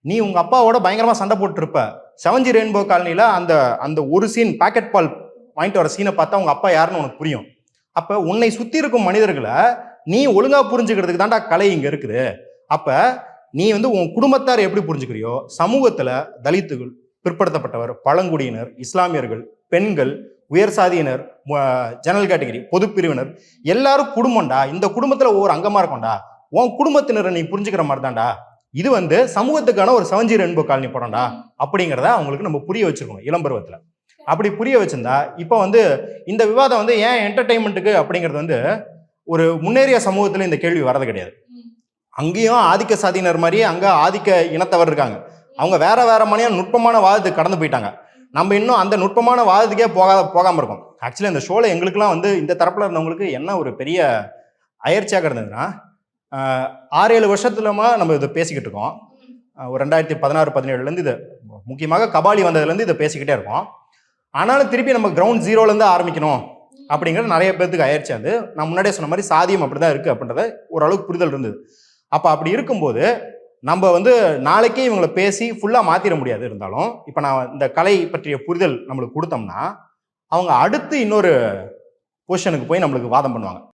நீ உங்க அப்பாவோட பயங்கரமா சண்டை போட்டு இருப்ப. செவஞ்சி ரெயின்போ காலனில அந்த அந்த ஒரு சீன் பாக்கெட் பால் வாங்கிட்டு வர சீனை பார்த்தா உங்க அப்பா யாருன்னு உனக்கு புரியும். அப்ப உன்னை சுத்தி இருக்கும் மனிதர்களை நீ ஒழுங்கா புரிஞ்சுக்கிறதுக்கு தான்டா கலை இங்க இருக்குது. அப்ப நீ உன் குடும்பத்தார் எப்படி புரிஞ்சுக்கிறியோ, சமூகத்துல தலித்துகள், பிற்படுத்தப்பட்டவர், பழங்குடியினர், இஸ்லாமியர்கள், பெண்கள், உயர் சாதியினர், ஜெனரல் கேட்டகரி, பொது பிரிவினர் எல்லாரும் குடும்பம்டா. இந்த குடும்பத்துல ஒவ்வொரு அங்கமா இருக்கும்டா. உன் குடும்பத்தினரை நீ புரிஞ்சுக்கிற மாதிரி தான்டா. இது சமூகத்துக்கான ஒரு 7G ரெயின்போ காலனி படம்டா அப்படிங்கிறத அவங்களுக்கு நம்ம புரிய வச்சிருக்கோம் இளம்பருவத்துல. அப்படி புரிய வச்சிருந்தா இப்ப இந்த விவாதம் ஏன் என்டர்டைன்மெண்ட்டுக்கு அப்படிங்கிறது ஒரு முன்னேறிய சமூகத்துல இந்த கேள்வி வரது கிடையாது. அங்கேயும் ஆதிக்க சாதியினர் மாதிரியே அங்க ஆதிக்க இனத்தவர் இருக்காங்க. அவங்க வேற வேற மாதிரியான நுட்பமான வாதத்துக்கு கடந்து போயிட்டாங்க. நம்ம இன்னும் அந்த நுட்பமான வாதத்துக்கே போகாம இருக்கோம். ஆக்சுவலி அந்த ஷோல எங்களுக்குலாம் இந்த தரப்புல இருந்தவங்களுக்கு என்ன ஒரு பெரிய அயற்சியாக இருந்ததுன்னா, 6-7 வருஷத்துலமா நம்ம இதை பேசிக்கிட்டு இருக்கோம். ஒரு 2016-17 இது முக்கியமாக கபாலி வந்ததுலேருந்து இதை பேசிக்கிட்டே இருக்கோம். ஆனாலும் திருப்பி நம்ம கிரவுண்ட் ஜீரோலேருந்து ஆரம்பிக்கணும் அப்படிங்கிறது நிறைய பேருக்கு அயற்சி. நான் முன்னாடியே சொன்ன மாதிரி சாதியம் அப்படிதான் இருக்கு அப்படின்றத ஓரளவுக்கு புரிதல் இருந்தது. அப்போ அப்படி இருக்கும்போது நம்ம நாளைக்கே இவங்களை பேசி ஃபுல்லாக மாற்றிட முடியாது. இருந்தாலும் இப்போ நான் இந்த கலை பற்றிய புரிதல் நம்மளுக்கு கொடுத்தோம்னா அவங்க அடுத்து இன்னொரு பொசிஷனுக்கு போய் நம்மளுக்கு வாதம் பண்ணுவாங்க.